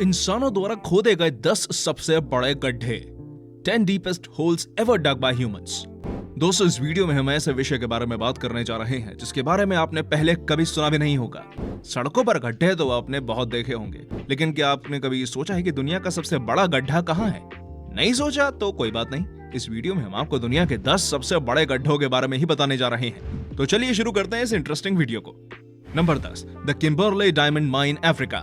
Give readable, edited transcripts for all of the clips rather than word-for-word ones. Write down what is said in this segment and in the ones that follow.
इंसानों द्वारा खोदे गए 10 सबसे बड़े गड्ढे, 10 deepest holes ever dug by humans. दोस्तों, इस वीडियो में हम ऐसे विषय के बारे में बात करने जा रहे हैं जिसके बारे में आपने पहले कभी सुना भी नहीं होगा। सड़कों पर गड्ढे तो आपने बहुत देखे होंगे, लेकिन क्या आपने कभी सोचा है कि दुनिया का सबसे बड़ा गड्ढा कहाँ है? नहीं सोचा तो कोई बात नहीं, इस वीडियो में हम आपको दुनिया के 10 सबसे बड़े गड्ढों के बारे में ही बताने जा रहे हैं। तो चलिए शुरू करते हैं इस इंटरेस्टिंग वीडियो को। Number 10, the Kimberley diamond mine, Africa.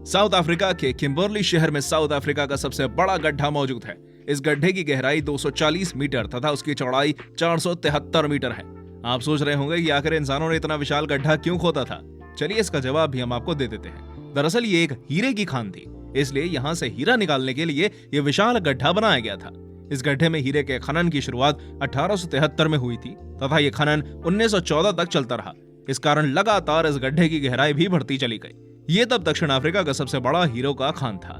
South Africa के किम्बरली शहर में साउथ अफ्रीका का सबसे बड़ा गड्ढा मौजूद है। इस गड्ढे की गहराई 240 मीटर तथा उसकी चौड़ाई 473 मीटर है। आप सोच रहे होंगे कि आखिर इंसानों ने इतना विशाल गड्ढा क्यों खोदा था? चलिए इसका जवाब भी हम आपको दे देते हैं। दरअसल ये एक हीरे की खान थी, इसलिए यहाँ से हीरा निकालने के लिए ये विशाल गड्ढा बनाया गया था। इस गड्ढे में हीरे के खनन की शुरुआत 1873 में हुई थी तथा ये खनन 1914 तक चलता रहा। इस कारण लगातार इस गड्ढे की गहराई भी बढ़ती चली गई। ये तब दक्षिण अफ्रीका का सबसे बड़ा हीरो का खान था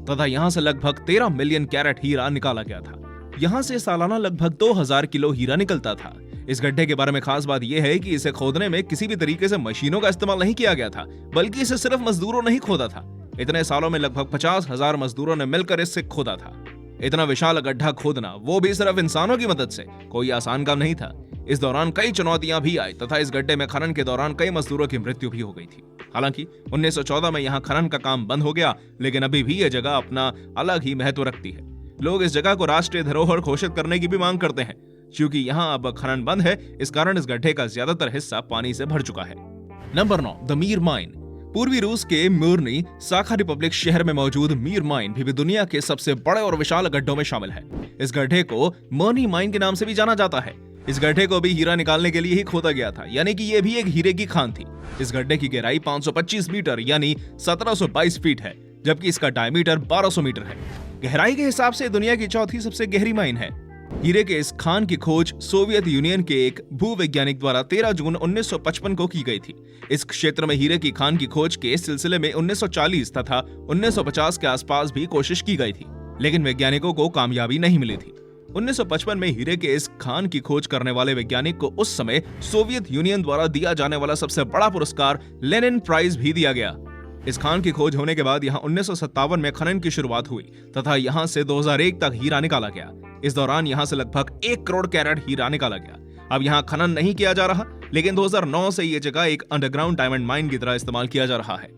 तथा यहाँ से लगभग 13 मिलियन कैरेट हीरा निकाला गया था। यहाँ से सालाना लगभग 2000 किलो हीरा निकलता था। इस गड्ढे के बारे में खास बात यह है कि इसे खोदने में किसी भी तरीके से मशीनों का इस्तेमाल नहीं किया गया था, बल्कि इसे सिर्फ मजदूरों ने ही खोदा था। इतने सालों में लगभग 50,000 मजदूरों ने मिलकर इससे खोदा था। इतना विशाल गड्ढा खोदना, वो भी सिर्फ इंसानों की मदद से, कोई आसान काम नहीं था। इस दौरान कई चुनौतियां भी आई तथा इस गड्ढे में खनन के दौरान कई मजदूरों की मृत्यु भी हो गई थी। हालांकि 1914 में यहाँ खनन का काम बंद हो गया, लेकिन अभी भी यह जगह अपना अलग ही महत्व रखती है। लोग इस जगह को राष्ट्रीय धरोहर घोषित करने की भी मांग करते हैं। क्योंकि यहाँ अब खनन बंद है, इस कारण इस गड्ढे का ज्यादातर हिस्सा पानी से भर चुका है। Number 9, the Mir mine. पूर्वी रूस के मुर्नी साखा रिपब्लिक शहर में मौजूद मीर माइन भी दुनिया के सबसे बड़े और विशाल गड्ढों में शामिल है। इस गड्ढे को मर्नी माइन के नाम से भी जाना जाता है। इस गड्ढे को भी हीरा निकालने के लिए ही खोदा गया था, यानी कि यह भी एक हीरे की खान थी। इस गड्ढे की गहराई 525 मीटर यानी 1722 फीट है, जबकि इसका डायमीटर 1200 मीटर है। गहराई के हिसाब से दुनिया की चौथी सबसे गहरी माइन है। हीरे के इस खान की खोज सोवियत यूनियन के एक भूवैज्ञानिक द्वारा 13 जून 1955 को की गई थी। इस क्षेत्र में हीरे की खान की खोज के सिलसिले में 1940 तथा 1950 के आसपास भी कोशिश की गई थी, लेकिन वैज्ञानिकों को कामयाबी नहीं मिली थी। 1955 में हीरे के इस खान की खोज करने वाले वैज्ञानिक को उस समय सोवियत यूनियन द्वारा दिया जाने वाला सबसे बड़ा पुरस्कार लेनिन प्राइज भी दिया गया। इस खान की खोज होने के बाद यहाँ 1957 में खनन की शुरुआत हुई तथा यहाँ से 2001 तक हीरा निकाला गया। इस दौरान यहाँ से लगभग 1 करोड़ कैरेट हीरा निकाला गया। अब यहाँ खनन नहीं किया जा रहा, लेकिन 2009 से ये जगह एक अंडरग्राउंड डायमंड माइन की तरह इस्तेमाल किया जा रहा है।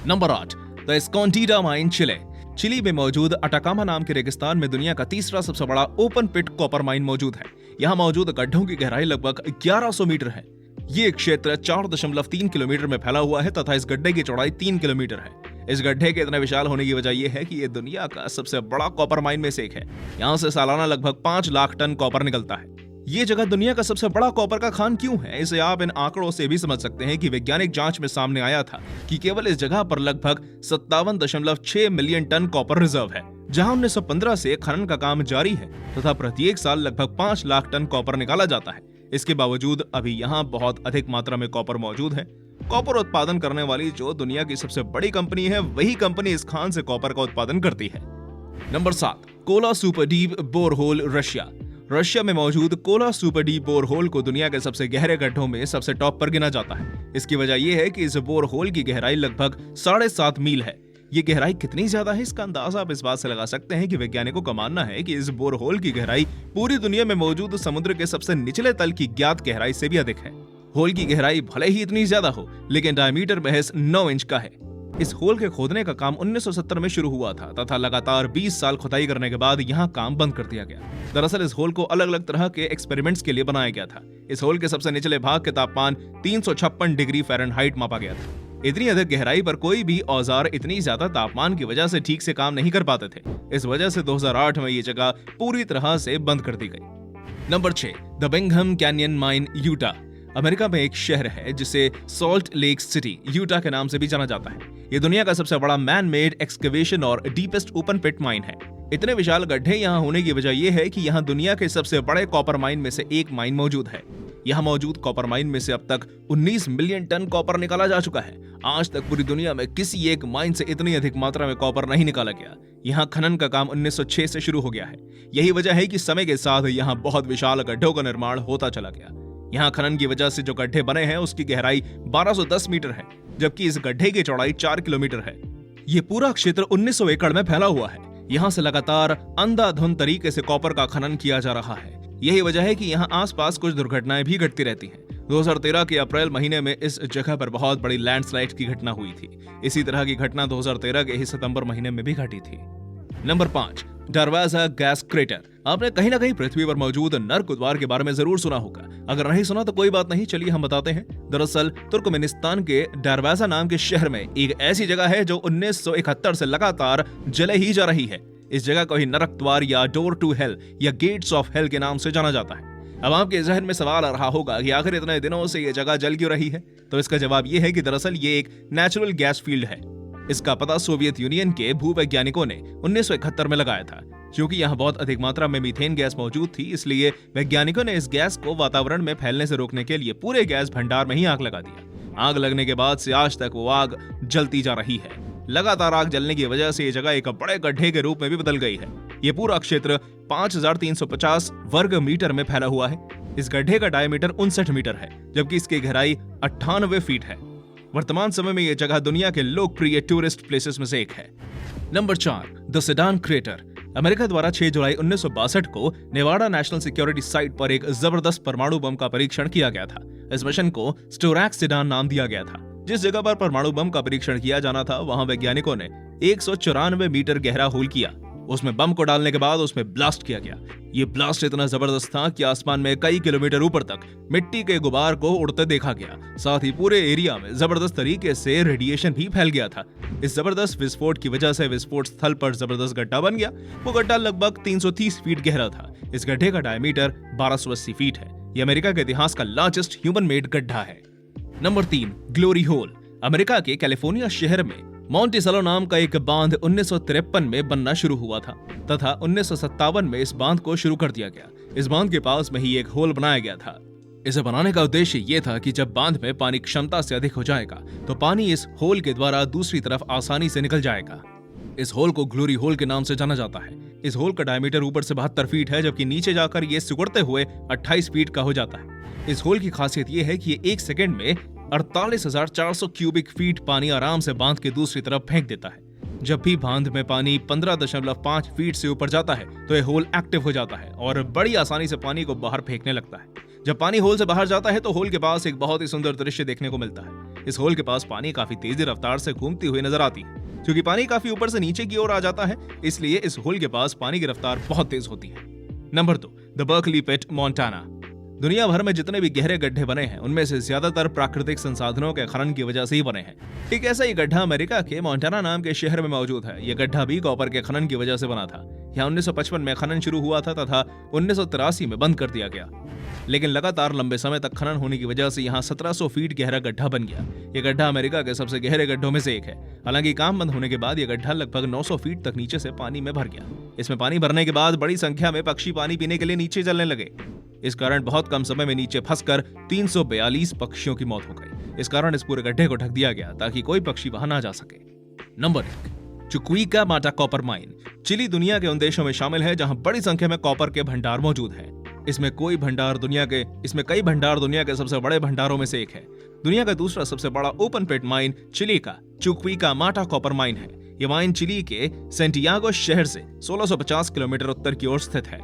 Number 8, the Escondida mine, Chile. Chile में मौजूद अटाकामा नाम के रेगिस्तान में दुनिया का तीसरा सबसे बड़ा ओपन पिट कॉपर माइन मौजूद है। यहाँ मौजूद गड्ढों की गहराई लगभग 1100 मीटर है। ये क्षेत्र 4.3 किलोमीटर में फैला हुआ है तथा इस गड्ढे की चौड़ाई 3 किलोमीटर है। इस गड्ढे के इतने विशाल होने की वजह यह है कि यह दुनिया का सबसे बड़ा कॉपर माइन में से एक है। यहाँ से सालाना लगभग 5 लाख टन कॉपर निकलता है। ये जगह दुनिया का सबसे बड़ा कॉपर का खान क्यों है, इसे आप इन आंकड़ों से भी समझ सकते हैं कि वैज्ञानिक जांच में सामने आया था कि केवल इस जगह पर लगभग 57.6 मिलियन टन कॉपर रिजर्व है, जहां 1915 से खनन का काम जारी है तथा प्रत्येक साल लगभग 5 लाख टन कॉपर निकाला जाता है। इसके बावजूद अभी यहाँ बहुत अधिक मात्रा में कॉपर मौजूद है। कॉपर उत्पादन करने वाली जो दुनिया की सबसे बड़ी कंपनी है, वही कंपनी इस खान से कॉपर का उत्पादन करती है। Number 7, Kola super deep borehole, Russia. Russia में मौजूद कोला सुपर डीप बोरहोल को दुनिया के सबसे गहरे गड्ढों में सबसे टॉप पर गिना जाता है। इसकी वजह यह है कि इस बोरहोल की गहराई लगभग 7.5 मील है। ये गहराई कितनी ज्यादा है, इसका अंदाजा आप इस बात से लगा सकते हैं कि वैज्ञानिकों का मानना है कि इस बोरहोल की गहराई पूरी दुनिया में मौजूद समुद्र के सबसे निचले तल की ज्ञात गहराई से भी अधिक है। होल की गहराई भले ही इतनी ज्यादा हो, लेकिन डायमीटर महज 9 इंच का है। इस होल के खोदने का काम 1970 में शुरू हुआ था तथा लगातार 20 साल खुदाई करने के बाद यहाँ काम बंद कर दिया गया। दरअसल इस होल को अलग अलग तरह के एक्सपेरिमेंट्स के लिए बनाया गया था। इस होल के सबसे निचले भाग के तापमान 356 डिग्री फ़ारेनहाइट मापा गया था। इतनी अधिक गहराई पर कोई भी औजार इतनी ज्यादा तापमान की वजह से ठीक से काम नहीं कर पाते थे। इस वजह से 2008 में ये जगह पूरी तरह से बंद कर दी गई। Number 6, the Bingham canyon mine, Utah. America में एक शहर है जिसे सॉल्ट लेक सिटी, यूटा के नाम से भी जाना जाता है। ये दुनिया का सबसे बड़ा मैन मेड एक्सकेवेशन और डीपेस्ट ओपन पिट माइन है। इतने विशाल गड्ढे यहाँ होने की वजह यह है कि यहाँ दुनिया के सबसे बड़े कॉपर माइन में से एक माइन मौजूद है। यहाँ मौजूद कॉपर माइन में से अब तक 19 मिलियन टन कॉपर निकाला जा चुका है। आज तक पूरी दुनिया में किसी एक माइन से इतनी अधिक मात्रा में कॉपर नहीं निकाला गया। यहाँ खनन का काम 1906 से शुरू हो गया है। यही वजह है कि समय के साथ यहाँ बहुत विशाल गड्ढों का निर्माण होता चला गया। यहाँ खनन की वजह से जो गड्ढे बने हैं उसकी गहराई 1210 मीटर है, जबकि इस गड्ढे की चौड़ाई 4 किलोमीटर है। ये पूरा क्षेत्र 1900 एकड़ में फैला हुआ है। यहाँ से लगातार अंधाधुंध तरीके से कॉपर का खनन किया जा रहा है। यही वजह है कि यहाँ आसपास कुछ दुर्घटनाएं भी घटती रहती हैं। 2013 के अप्रैल महीने में इस जगह पर बहुत बड़ी लैंडस्लाइड की घटना हुई थी। इसी तरह की घटना 2013 के ही सितंबर महीने में भी घटी थी। नंबर 5, दरवाजा गैस क्रेटर। आपने कहीं ना कहीं पृथ्वी पर मौजूद नर्क द्वार के बारे में जरूर सुना होगा। अगर नहीं सुना तो कोई बात नहीं, चलिए हम बताते हैं। दरअसल तुर्कमेनिस्तान के दरवाजा नाम के शहर में एक ऐसी जगह है जो 1971 से लगातार जले ही जा रही है। इस जगह को ही नरक द्वार या डोर टू हेल या गेट्स ऑफ हेल के नाम से जाना जाता है। अब आपके जहन में सवाल आ रहा होगा कि आखिर इतने दिनों से ये जगह जल क्यों रही है। तो इसका जवाब ये है कि दरअसल ये एक नेचुरल गैस फील्ड है। इसका पता सोवियत यूनियन के भूवैज्ञानिकों ने 1971 में लगाया था। क्योंकि यहाँ बहुत अधिक मात्रा में मीथेन गैस मौजूद थी, इसलिए वैज्ञानिकों ने इस गैस को वातावरण में फैलने से रोकने के लिए पूरे गैस भंडार में ही आग लगा दिया। आग लगने के बाद से आज तक वो आग जलती जा रही है। लगातार आग जलने की वजह से ये जगह एक बड़े गड्ढे के रूप में भी बदल गई है। ये पूरा क्षेत्र 5350 वर्ग मीटर में फैला हुआ है। इस गड्ढे का डायमीटर 59 मीटर है, जबकि इसकी गहराई 98 फीट है। वर्तमान समय में यह जगह दुनिया के लोकप्रिय टूरिस्ट प्लेसेस में से एक है। Number 4, the sedan crater. America द्वारा 6 जुलाई 1962 को नेवाडा नेशनल सिक्योरिटी साइट पर एक जबरदस्त परमाणु बम का परीक्षण किया गया था। इस मिशन को स्टोरैक्स सेडान नाम दिया गया था। जिस जगह पर परमाणु बम का परीक्षण किया जाना था, वहां वैज्ञानिकों ने 194 मीटर गहरा होल किया। उसमें बम को डालने के बाद उसमें ब्लास्ट किया गया। ये ब्लास्ट इतना जबरदस्त था कि आसमान में कई किलोमीटर ऊपर तक मिट्टी के गुबार को उड़ते देखा गया। साथ ही पूरे एरिया में जबरदस्त तरीके से रेडिएशन भी फैल गया था। इस जबरदस्त विस्फोट की वजह से विस्फोट स्थल पर जबरदस्त गड्ढा बन गया। वो गड्ढा लगभग 330 फीट गहरा था। इस गड्ढे का डायमीटर 1280 फीट है। ये अमेरिका के इतिहास का लार्जेस्ट ह्यूमन मेड गड्ढा है। Number 3, glory hole. अमेरिका के कैलिफोर्निया शहर में मोंटिसेलो नाम का एक बांध 1953 में बनना शुरू हुआ था तथा 1957 में इस बांध को शुरू कर दिया गया। इस बांध के पास में ही एक होल बनाया गया था। इसे बनाने का उद्देश्य ये था कि जब बांध में पानी क्षमता से अधिक हो जाएगा तो पानी इस होल के द्वारा दूसरी तरफ आसानी से निकल जाएगा। इस होल को ग्लोरी होल के नाम से जाना जाता है। इस होल का डायमीटर ऊपर से 72 फीट है, जबकि नीचे जाकर ये सिकुड़ते हुए 28 फीट का हो जाता है। इस होल की खासियत ये है कि ये 1 सेकेंड में 48,400 क्यूबिक फीट पानी आराम से बांध के दूसरी तरफ फेंक देता है। जब भी बांध में पानी 15.5 फीट से ऊपर जाता है तो यह होल एक्टिव हो जाता है और बड़ी आसानी से पानी को बाहर फेंकने लगता है। जब पानी होल से बाहर जाता है तो होल के पास एक बहुत ही सुंदर दृश्य देखने को मिलता है। इस होल के पास पानी काफी तेजी रफ्तार से घूमती हुई नजर आती है। क्योंकि पानी काफी ऊपर से नीचे की ओर आ जाता है, इसलिए इस होल के पास पानी की रफ्तार बहुत तेज होती है। Number 2, the Berkeley pit, Montana. दुनिया भर में जितने भी गहरे गड्ढे बने हैं उनमें से ज्यादातर प्राकृतिक संसाधनों के खनन की वजह से ही बने हैं। एक ऐसा ही गड्ढा अमेरिका के मोंटाना नाम के शहर में मौजूद है। यह गड्ढा भी कॉपर के खनन की वजह से बना था। यहाँ 1955 में खनन शुरू हुआ था तथा 1983 में बंद कर दिया गया। लेकिन लगातार लंबे समय तक खनन होने की वजह से यहाँ 1700 फीट गहरा गड्ढा बन गया। यह गड्ढा अमेरिका के सबसे गहरे गड्ढों में से एक है। हालांकि काम बंद होने के बाद यह गड्ढा लगभग 900 फीट तक नीचे से पानी में भर गया। इसमें पानी भरने के बाद बड़ी संख्या में पक्षी पानी पीने के लिए नीचे चलने लगे। इस कारण बहुत कम समय में नीचे फंसकर 342 पक्षियों की मौत हो गई। इस कारण इस पूरे गड्ढे को ढक दिया गया ताकि कोई पक्षी वहां ना जा सके। नंबर 1, चुक्विका माटा कॉपर माइन। चिली दुनिया के उन देशों में शामिल है जहां बड़ी संख्या में कॉपर के भंडार मौजूद हैं। इसमें कई भंडार दुनिया के सबसे बड़े भंडारों में से एक है। दुनिया का दूसरा सबसे बड़ा ओपन पिट माइन चिली का चुक्विका माटा कॉपर माइन है। यह माइन चिली के सेंटियागो शहर से 1650 किलोमीटर उत्तर की ओर स्थित है।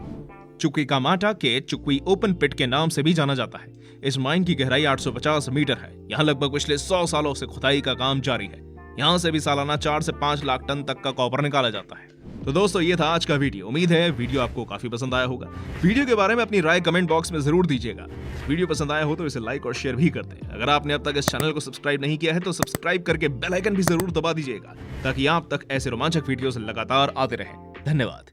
चुक्विकामाटा के चुक्वी ओपन पिट के नाम से भी जाना जाता है। इस माइन की गहराई 850 मीटर है। यहाँ लगभग पिछले 100 सालों से खुदाई का काम जारी है। यहाँ से भी सालाना 4 से 5 लाख टन तक का कॉपर निकाला जाता है। तो दोस्तों, ये था आज का वीडियो। उम्मीद है वीडियो आपको काफी पसंद आया होगा। वीडियो के बारे में अपनी राय कमेंट बॉक्स में जरूर दीजिएगा। वीडियो पसंद आया हो तो इसे लाइक और शेयर भी कर दें। अगर आपने अब तक इस चैनल को सब्सक्राइब नहीं किया है तो सब्सक्राइब करके बेल आइकन भी जरूर दबा दीजिएगा ताकि आप तक ऐसे रोमांचक वीडियोस लगातार आते रहें। धन्यवाद।